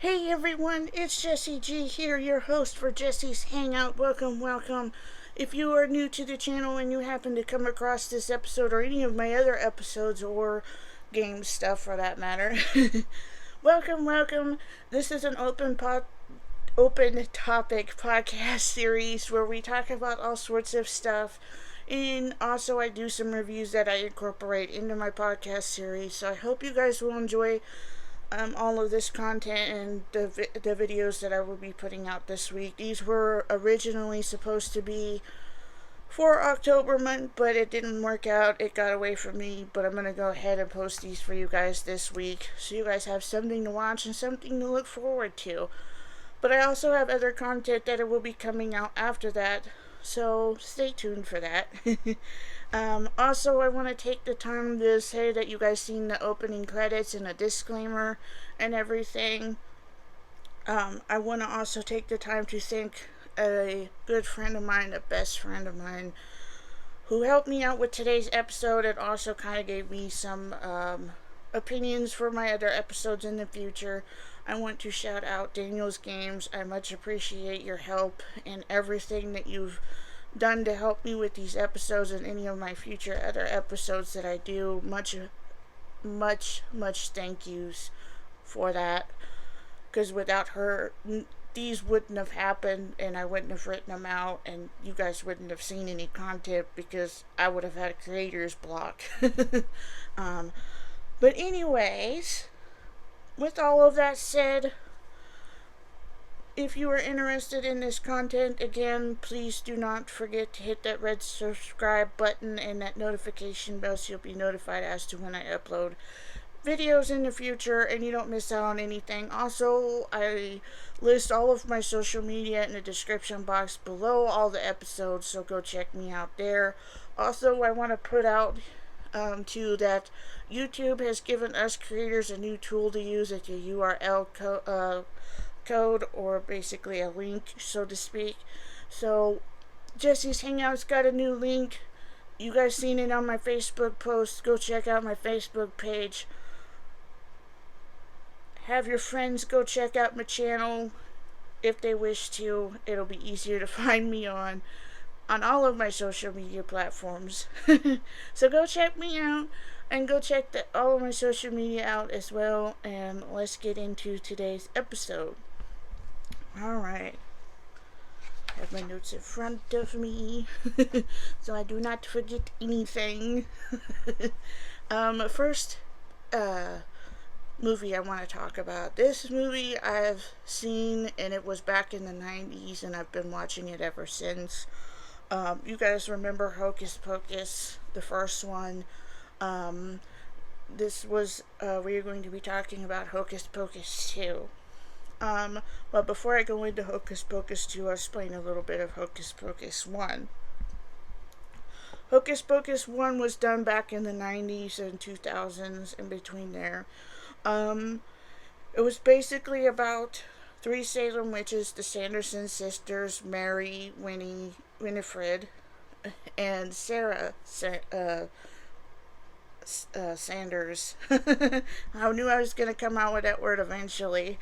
Hey everyone, it's Jessie G here, your host for Jessie's Hangout. Welcome. If you are new to the channel and you happen to come across this episode or any of my other episodes or game stuff for that matter, welcome. This is an open topic podcast series where we talk about all sorts of stuff. And also, I do some reviews that I incorporate into my podcast series. So I hope you guys will enjoy all of this content and the videos that I will be putting out this week. These were originally supposed to be for October month, but it didn't work out. It got away from me, but I'm going to go ahead and post these for you guys this week so you guys have something to watch and something to look forward to. But I also have other content that will be coming out after that, so stay tuned for that. Also, I want to take the time to say that you guys seen the opening credits and a disclaimer and everything. I want to also take the time to thank a good friend of mine, a best friend of mine, who helped me out with today's episode and also kind of gave me some opinions for my other episodes in the future. I want to shout out Daniel's Games. I much appreciate your help and everything that you've done to help me with these episodes and any of my future other episodes that I do. Much thank yous for that, because without her these wouldn't have happened and I wouldn't have written them out and you guys wouldn't have seen any content because I would have had a creator's block. But anyways, with all of that said, if you are interested in this content, again, please do not forget to hit that red subscribe button and that notification bell so you'll be notified as to when I upload videos in the future and you don't miss out on anything. Also, I list all of my social media in the description box below all the episodes, so go check me out there. Also, I want to put out too that YouTube has given us creators a new tool to use. It's a URL code, or basically a link, so to speak. So Jesse's Hangouts got a new link. You guys seen it on my Facebook post. Go check out my Facebook page. Have your friends go check out my channel if they wish to. It'll be easier to find me on all of my social media platforms. So go check me out and go check all of my social media out as well, and let's get into today's episode. Alright, I have my notes in front of me so I do not forget anything. First movie I want to talk about. This movie I've seen, and it was back in the 90s, and I've been watching it ever since. You guys remember Hocus-pocus, the first one. This was, we are going to be talking about Hocus-pocus 2. But before I go into Hocus-pocus 2, I'll explain a little bit of Hocus-pocus 1. Hocus-pocus 1 was done back in the 90s and 2000s, in between there. It was basically about 3 Salem witches, the Sanderson sisters, Mary, Winnie, Winifred, and Sarah Sanders. I knew I was going to come out with that word eventually.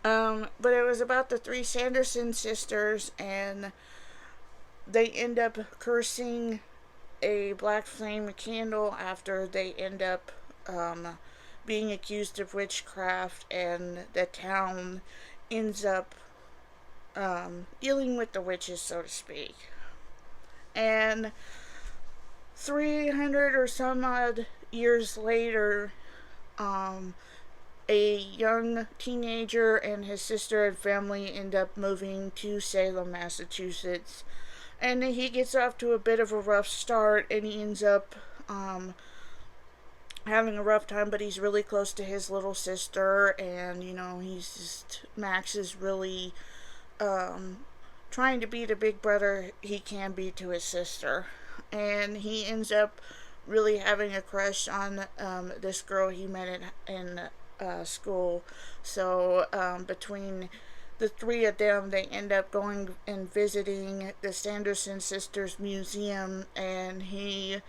But it was about the 3 Sanderson sisters, and they end up cursing a black flame candle after they end up being accused of witchcraft, and the town ends up dealing with the witches, so to speak. And 300 or some odd years later, a young teenager and his sister and family end up moving to Salem, Massachusetts. And he gets off to a bit of a rough start, and he ends up having a rough time, but he's really close to his little sister, and, Max is really trying to be the big brother he can be to his sister. And he ends up really having a crush on this girl he met in school. So between the 3 of them, they end up going and visiting the Sanderson sisters museum, and he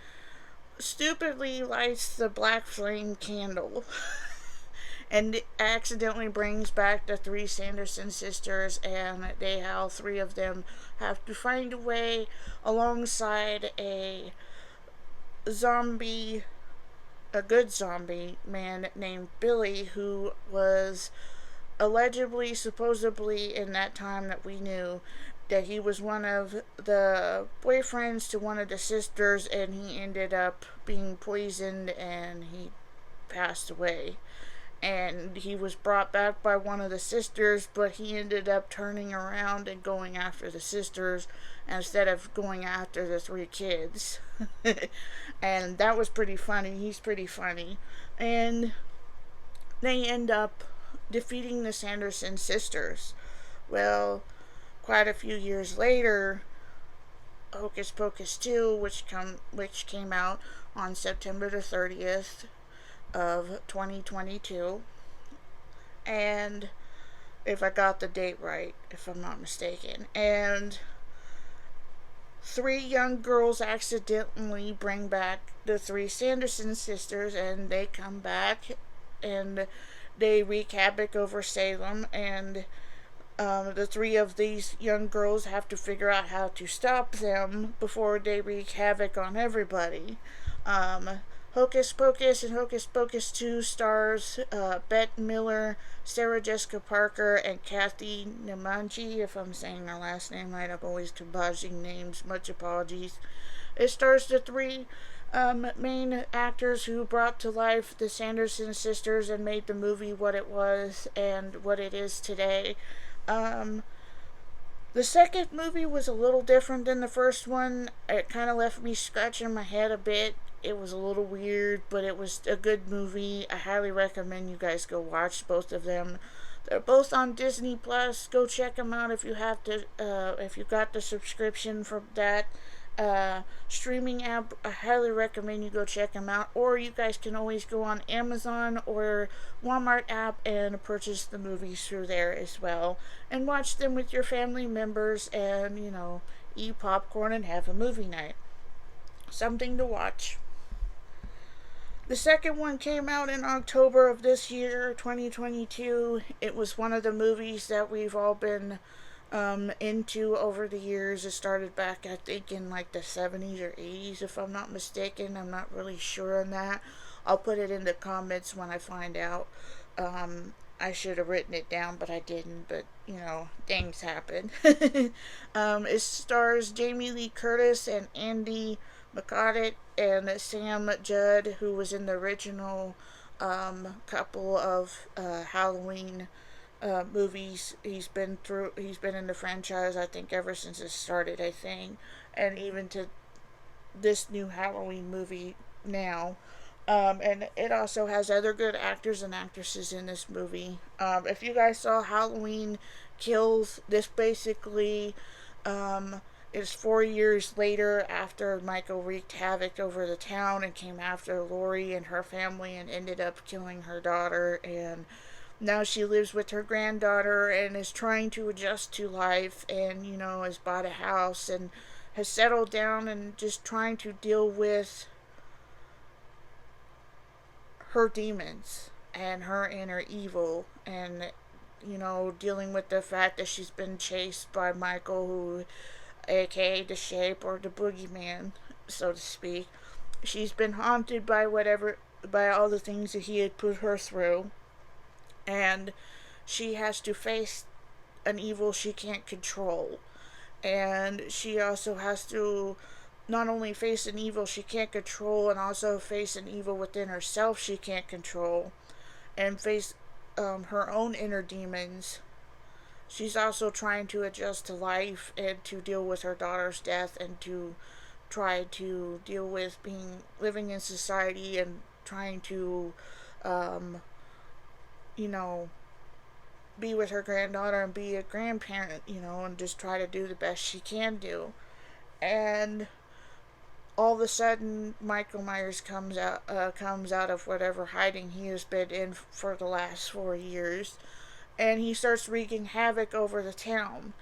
stupidly lights the black flame candle and it accidentally brings back the three Sanderson sisters, and they all three of them have to find a way alongside zombie a good zombie man named Billy, who was allegedly, supposedly, in that time that we knew, that he was one of the boyfriends to one of the sisters, and he ended up being poisoned and he passed away. And he was brought back by one of the sisters, but he ended up turning around and going after the sisters instead of going after the three kids. And that was pretty funny. He's pretty funny. And they end up defeating the Sanderson sisters. Well, quite a few years later, Hocus-pocus 2, which came out on September the 30th of 2022, and if I got the date right, if I'm not mistaken, and three young girls accidentally bring back the three Sanderson sisters, and they come back and they wreak havoc over Salem, and the three of these young girls have to figure out how to stop them before they wreak havoc on everybody. Hocus-pocus and Hocus-pocus 2 stars Bette Miller, Sarah Jessica Parker, and Kathy Nemanji. If I'm saying her last name right, I'm always kabajing names. Much apologies. It stars the three main actors who brought to life the Sanderson sisters and made the movie what it was and what it is today. The second movie was a little different than the first one. It kind of left me scratching my head a bit. It was a little weird, but it was a good movie. I highly recommend you guys go watch both of them. They're both on Disney Plus. Go check them out if you have to. If you got the subscription for that streaming app. I highly recommend you go check them out. Or you guys can always go on Amazon or Walmart app and purchase the movies through there as well, and watch them with your family members, and eat popcorn and have a movie night. Something to watch. The second one came out in October of this year, 2022. It was one of the movies that we've all been into over the years. It started back, I think, in like the 70s or 80s, if I'm not mistaken. I'm not really sure on that. I'll put it in the comments when I find out. I should have written it down, but I didn't. But, things happen. It stars Jamie Lee Curtis and Andy McCaudet and Sam Judd, who was in the original couple of Halloween movies. He's been in the franchise, I think, ever since it started, I think, and even to this new Halloween movie now. And it also has other good actors and actresses in this movie. If you guys saw Halloween Kills, this basically is 4 years later after Michael wreaked havoc over the town and came after Lori and her family and ended up killing her daughter, and now she lives with her granddaughter and is trying to adjust to life, and has bought a house and has settled down and just trying to deal with her demons and her inner evil, and dealing with the fact that she's been chased by Michael, who aka the Shape, or the Boogeyman, so to speak. She's been haunted by all the things that he had put her through, and she has to face an evil she can't control. And she also has to not only face an evil she can't control, and also face an evil within herself she can't control, and face her own inner demons. She's also trying to adjust to life and to deal with her daughter's death, and to try to deal with living in society, and trying to be with her granddaughter and be a grandparent, and just try to do the best she can do. And all of a sudden, Michael Myers comes out of whatever hiding he has been in for the last 4 years, and he starts wreaking havoc over the town.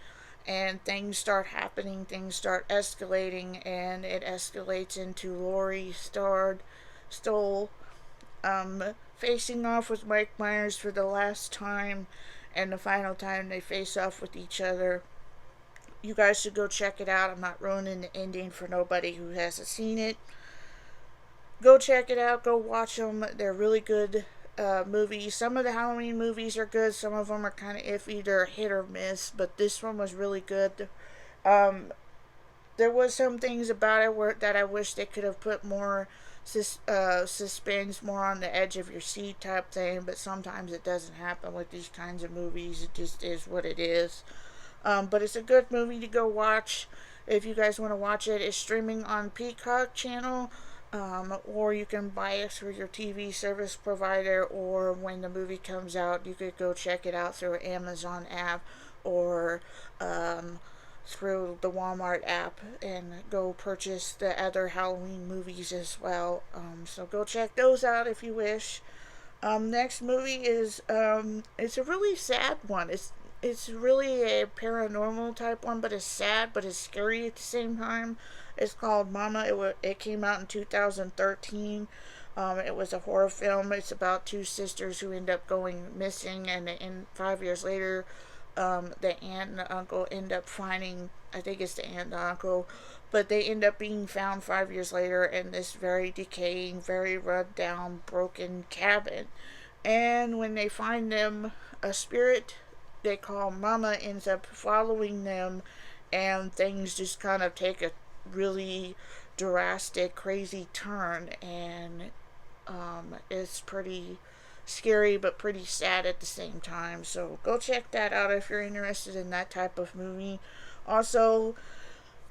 And things start happening, things start escalating, and it escalates into Laurie Stoll facing off with Mike Myers for the last time and the final time they face off with each other. You guys should go check it out. I'm not ruining the ending for nobody who hasn't seen it. Go check it out. Go watch them. They're really good movies. Some of the Halloween movies are good. Some of them are kind of iffy. They're hit or miss. But this one was really good. Um, there was some things about it that I wish they could have put more suspense, more on the edge of your seat type thing. But sometimes it doesn't happen with these kinds of movies. It just is what it is. But it's a good movie to go watch if you guys want to watch it. It's streaming on Peacock channel, or you can buy it through your TV service provider, or when the movie comes out, you could go check it out through Amazon app or through the Walmart app and go purchase the other Halloween movies as well. So go check those out if you wish. Next movie is it's a really sad one. It's really a paranormal type one, but it's sad, but it's scary at the same time. It's called Mama. It came out in 2013. It was a horror film. It's about two sisters who end up going missing, and 5 years later, the aunt and the uncle end up finding. I think it's the aunt and the uncle, but they end up being found 5 years later in this very decaying, very run down, broken cabin. And when they find them, a spirit they call Mama ends up following them, and things just kind of take a really drastic, crazy turn, and it's pretty scary but pretty sad at the same time. So go check that out if you're interested in that type of movie. Also,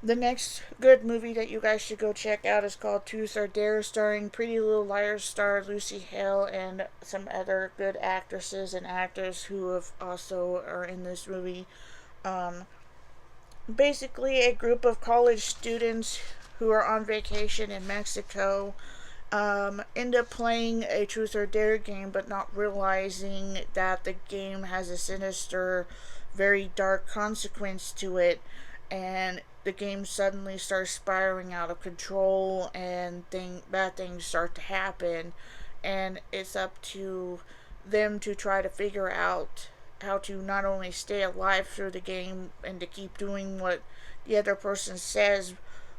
the next good movie that you guys should go check out is called Truth or Dare, starring Pretty Little Liars star Lucy Hale and some other good actresses and actors who have also are in this movie. Basically, a group of college students who are on vacation in Mexico end up playing a Truth or Dare game, but not realizing that the game has a sinister, very dark consequence to it, and the game suddenly starts spiraling out of control, and bad things start to happen, and it's up to them to try to figure out how to not only stay alive through the game and to keep doing what the other person says,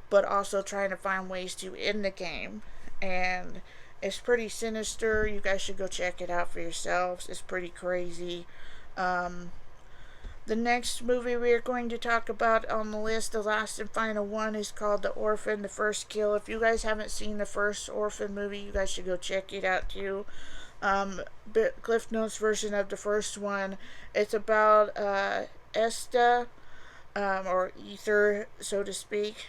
but also trying to find ways to end the game. And it's pretty sinister. You guys should go check it out for yourselves. It's pretty crazy. The next movie we are going to talk about on the list, the last and final one, is called The Orphan, The First Kill. If you guys haven't seen the first Orphan movie, you guys should go check it out too. Cliff Notes version of the first one. It's about Esta, or Ether, so to speak.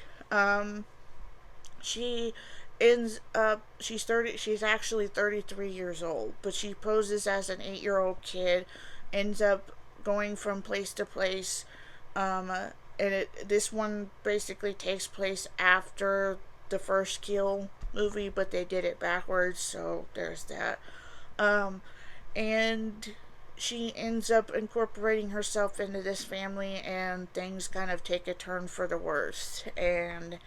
She ends up she's actually 33 years old, but she poses as an 8-year-old kid, ends up going from place to place, and this one basically takes place after the first Kill movie, but they did it backwards, so there's that. And she ends up incorporating herself into this family, and things kind of take a turn for the worse. And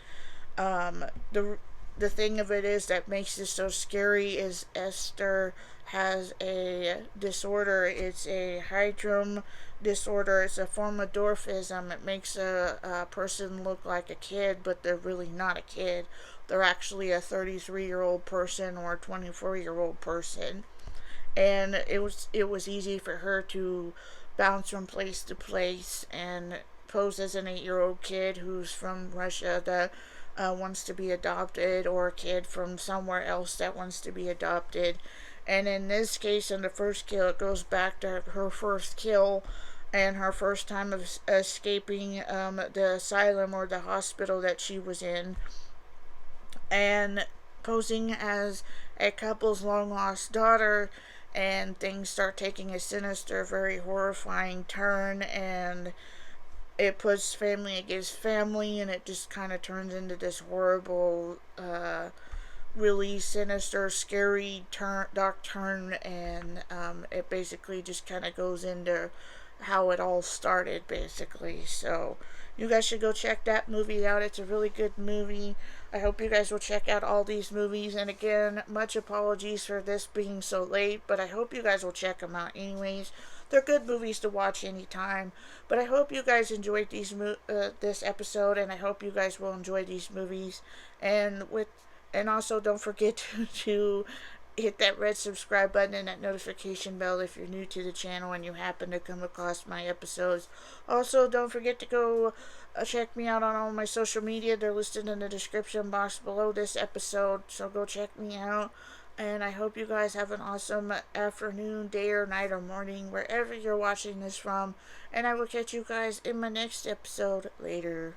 the thing of it is that makes this so scary is Esther has a disorder. It's a hydrum disorder. It's a form of dwarfism. It makes a person look like a kid, but they're really not a kid. They're actually a 33-year-old person or a 24-year-old person. And it was easy for her to bounce from place to place and pose as an 8-year-old kid who's from Russia that wants to be adopted, or a kid from somewhere else that wants to be adopted. And in this case, in the first Kill, it goes back to her first kill and her first time of escaping the asylum or the hospital that she was in, and posing as a couple's long lost daughter, and things start taking a sinister, very horrifying turn, and it puts family against family, and it just kind of turns into this horrible, really sinister, scary dark turn, and it basically just kind of goes into how it all started, basically. So you guys should go check that movie out. It's a really good movie. I hope you guys will check out all these movies. And again, much apologies for this being so late, but I hope you guys will check them out anyways. They're good movies to watch anytime. But I hope you guys enjoyed this episode, and I hope you guys will enjoy these movies. And also don't forget to hit that red subscribe button and that notification bell if you're new to the channel and you happen to come across my episodes. Also, don't forget to go check me out on all my social media. They're listed in the description box below this episode, so go check me out. And I hope you guys have an awesome afternoon, day, or night, or morning, wherever you're watching this from. And I will catch you guys in my next episode later.